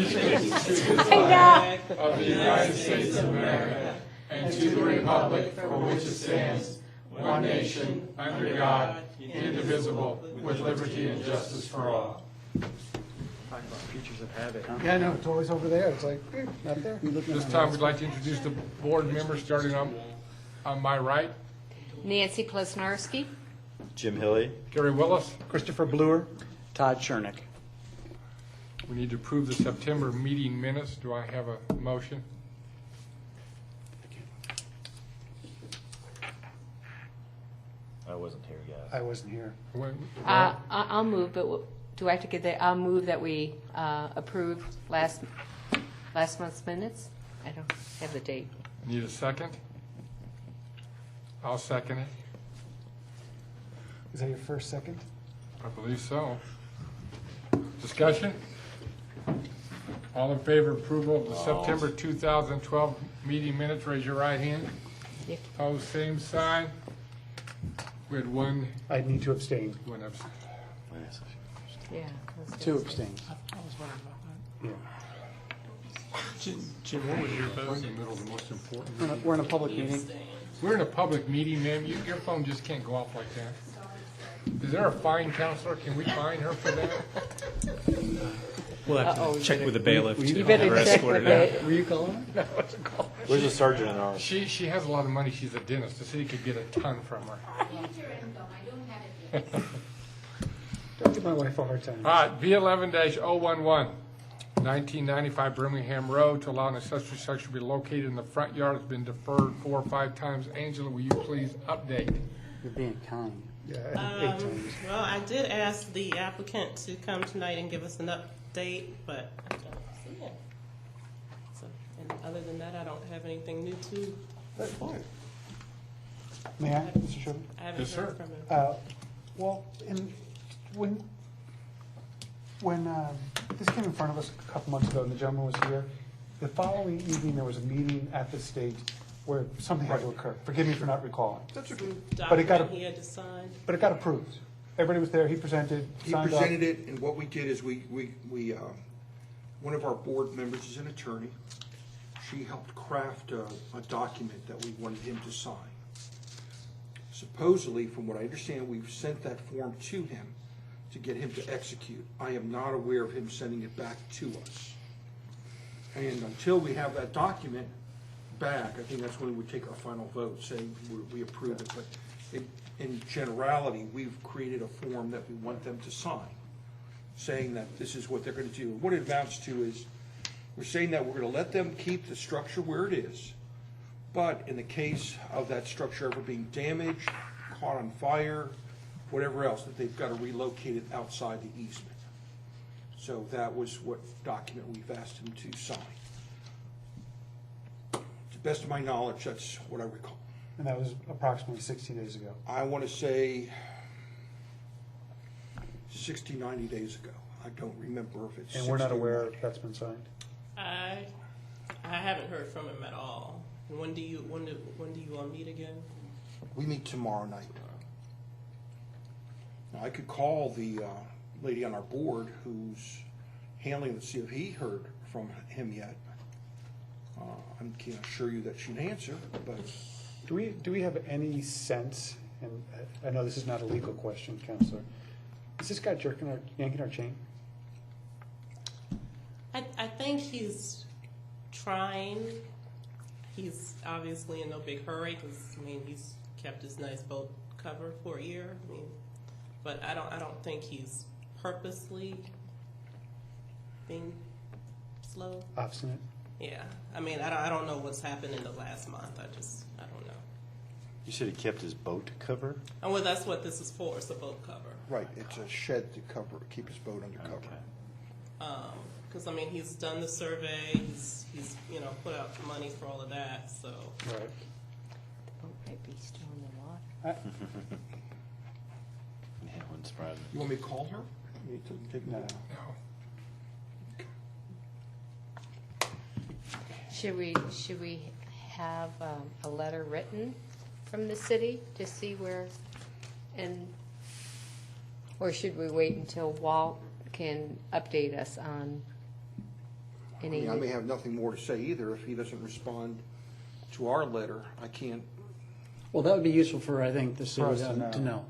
flag of the United States of America and to the republic for which it stands, one nation, under God, indivisible, with liberty and justice for all. Talking about creatures of habit, huh? Yeah, I know, it's always over there. It's like, not there. This time we'd like to introduce the board members starting on my right. Nancy Plesnarski. Jim Hilly. Gary Willis. Christopher Bluer. Todd Chernick. We need to approve the September meeting minutes. Do I have a motion? I wasn't here, guys. I wasn't here. I'll move, but do I have to get that? I'll move that we approve last month's minutes. I don't have the date. Need a second? I'll second it. Is that your first second? I believe so. Discussion? All in favor of approval of the September 2012 meeting minutes, raise your right hand. Yep. Opposed, same sign. We had one I need to abstain. abstain. Yeah. Two abstains. Yeah. Jim, what was your We're vote? in the middle of the most important. We're in a public meeting. We're in a public meeting, ma'am. Your phone just can't go off like that. Is there a fine, counselor? Can we fine her for that? We'll have Uh-oh, to check with the bailiff you to better have her check escorted with out. it. Were you calling her? Where's the sergeant in ours? She has a lot of money. She's a dentist. The city could get a ton from her. Don't give my wife a hard time. All right, B11-011, 1995 Birmingham Road, to allow an accessory structure to be located in the front yard has been deferred 4 or 5 times. Angela, will you please update? You're being kind. Yeah, 8 times. Well, I did ask the applicant to come tonight and give us an update, but I don't see it. So, and other than that, I don't have anything new to report. May I, Mr. Sherman? I haven't Yes, sir. heard from him. Well, when this came in front of us a couple months ago and the gentleman was here, the following evening there was a meeting at the state where something had to occur. Forgive me for not recalling. But it got document he had to sign. But it got approved. Everybody was there, he presented, He signed off. presented it, and what we did is we one of our board members is an attorney. She helped craft a document that we wanted him to sign. Supposedly, from what I understand, we've sent that form to him to get him to execute. I am not aware of him sending it back to us. And until we have that document back, I think that's when we would take our final vote, saying we approve it. But in generality, we've created a form that we want them to sign, saying that this is what they're going to do. What it amounts to is we're saying that we're going to let them keep the structure where it is, but in the case of that structure ever being damaged, caught on fire, whatever else, that they've got to relocate it outside the easement. So that was what document we've asked him to sign. To the best of my knowledge, that's what I recall. And that was approximately 60 days ago. I want to say 60, 90 days ago. I don't remember if it's 60. And we're not or aware 90. if that's been signed. I haven't heard from him at all. When do you all meet again? We meet tomorrow night. Now, I could call the lady on our board who's handling it to see if he heard from him yet. I can't assure you that she'd answer, but Do we have any sense, and I know this is not a legal question, Counselor, is this guy yanking our chain? I think he's trying. He's obviously in no big hurry because he's kept his nice boat cover for a year. But I don't think he's purposely being slow. Obstinate? Yeah, I don't know what's happened in the last month. I don't know. You said he kept his boat cover? And well, that's what this is for. It's a boat cover. right, it's a shed to keep his boat under cover. Because he's done the survey. He's put out the money for all of that. So Right. The boat might be still in the water. Yeah, wouldn't surprise me. You want me to call her? You need to take No. that. No. Should we have a letter written from the city to see where, or should we wait until Walt can update us on I mean, I may have nothing more to say either. If he doesn't respond to our letter, I can't. Well, that would be useful for, I think, the For city us to know.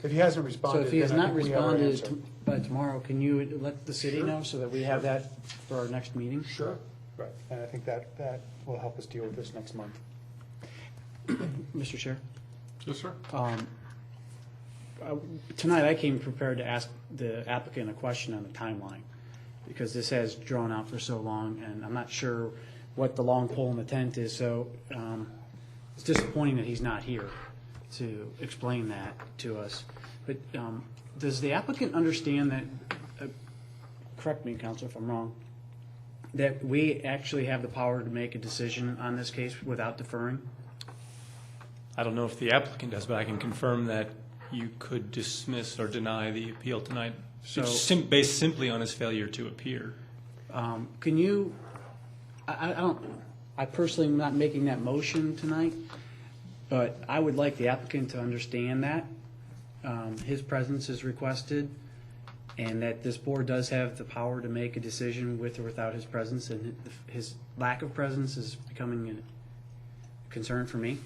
If he hasn't So responded, if he has then I not think we have our responded answer. by tomorrow, can you let the city know so that we have that for our next meeting? Sure. Right, and I think that will help us deal with this next month. Mr. Chair? Yes, sir. Tonight, I came prepared to ask the applicant a question on the timeline, because this has drawn out for so long, and I'm not sure what the long pole in the tent is, so it's disappointing that he's not here to explain that to us. But does the applicant understand that, correct me, Counselor, if I'm wrong, that we actually have the power to make a decision on this case without deferring? I don't know if the applicant does, but I can confirm that you could dismiss or deny the appeal tonight, So- based simply on his failure to appear. Can you, I don't, I personally am not making that motion tonight, but I would like the applicant to understand that his presence is requested, and that this board does have the power to make a decision with or without his presence, and his lack of presence is becoming a concern for me.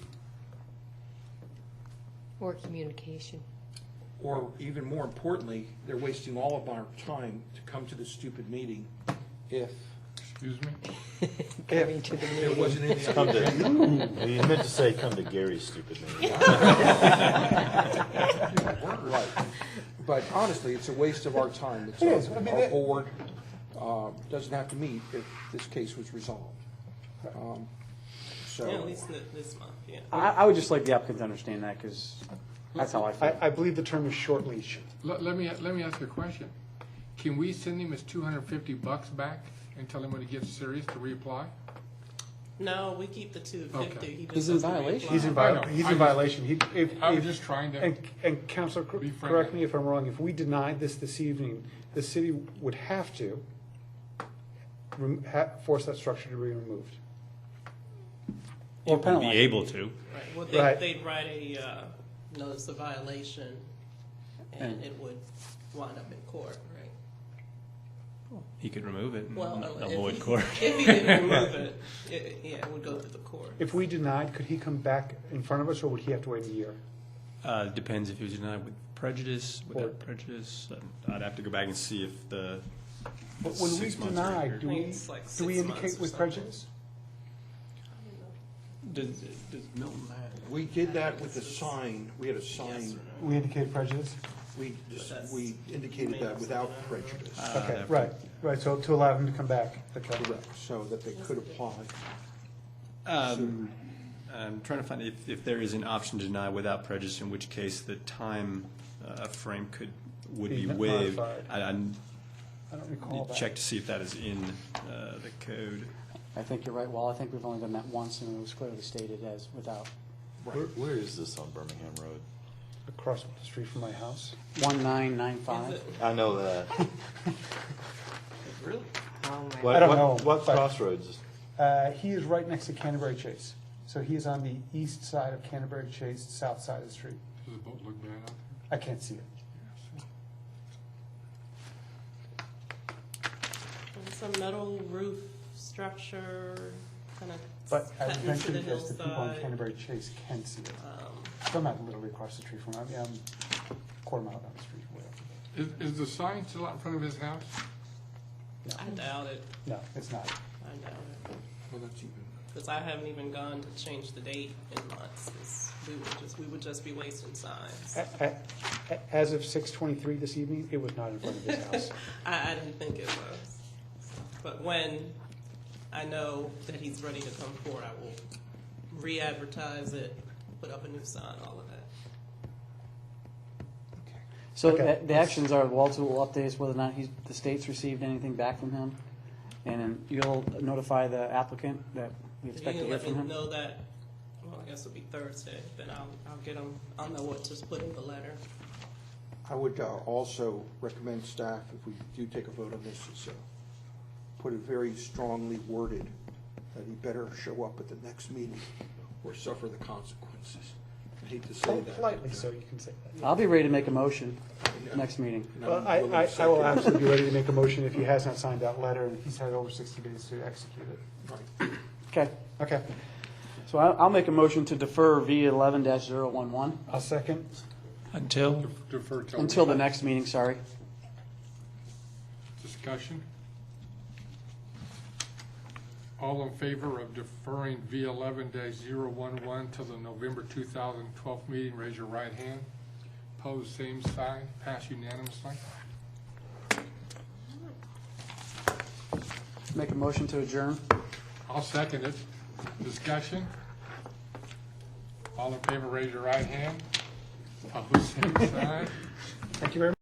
Or communication. Or even more importantly, they're wasting all of our time to come to this stupid meeting if Excuse me? Coming to the there meeting. wasn't any. Come to, you meant to say, come to Gary's stupid meeting. Right. But honestly, it's a waste of our time. It is. I mean, Our it- board doesn't have to meet if this case was resolved. So. Yeah, at least this month, yeah. I would just like the applicant to understand that, because that's how I feel. I believe the term is short leash. Let me ask you a question. Can we send him his $250 back and tell him when he gets serious to reapply? No, we keep the 250. Okay. He just He's in has to violation. reapply. He's in I know. he's I in just- violation. I was just trying to. And Counselor, Be friendly. correct me if I'm wrong, if we denied this evening, the city would have to force that structure to be removed. Or Be penalize. able to. Right, well, Right. they'd write a notice of violation, and it would wind up in court, right? He could remove it and Well, avoid if court. If he didn't remove it, it would go to the court. If we denied, could he come back in front of us, or would he have to wait a year? Depends if he was denied with prejudice, without Or- prejudice. I'd have to go back and see if the But when we 6 months deny, are do I think we, it's like do we 6 months indicate or with something. prejudice? Does Milton have? We did that with the sign. We had a sign. We indicate prejudice? We indicated that without prejudice. Okay, right, so to allow him to come back. Okay. Correct, so that they could apply. I'm trying to find if there is an option to deny without prejudice, in which case the time frame would Be be waived. modified. I I don't recall need to that. check to see if that is in the code. I think you're right, Well, I think we've only done that once, and it was clearly stated as without. Where is this on Birmingham Road? Across the street from my house. 1995. Is it- I know that. Really? What, I don't what, know, what but- crossroads? He is right next to Canterbury Chase. So he is on the east side of Canterbury Chase, south side of the street. Does the boat look bad out I can't see it. It's a metal roof structure, kind of But I cut into venture the to guess the people on hillside. Canterbury Chase can see it. Um, So I'm not literally across the street from him. I'm a quarter mile down the street. Way up. there? Is the sign still out in front of his house? I doubt it. No, it's not. I doubt it. Well, that's even. Because I haven't even gone to change the date in months. 'Cause we would just be wasting signs. As of 6:23 this evening, it was not in front of his house. I didn't think it was. But when I know that he's ready to come forward, I will re-advertise it, put up a new sign, all of that. So Okay. the actions are, Walter will update us whether or not the state's received anything back from him, and then you'll notify the applicant that we If you expect to can hear let from me him. know that, well, I guess it'll be Thursday, then I'll get him, I'll know what to put in the letter. I would also recommend staff, if we do take a vote on this, is put it very strongly worded that he better show up at the next meeting or suffer the consequences. hate to say that. Politely so, you can say that. I'll be ready to make a motion next meeting. And I'm Well, willing to I will second. absolutely be ready to make a motion if he has not signed that letter, and he's had over 60 days to execute it. Right. Okay, Okay, so I'll make a motion to defer V 11-011 I'll second. Until? Defer till. until the next meeting, sorry. Discussion? All in favor of deferring V 11-011 to the November 2012 meeting, raise your right hand. Opposed, same sign. Pass unanimously. Make a motion to adjourn. I'll second it. Discussion? All in favor, raise your right hand. Opposed, same sign. Thank you very much.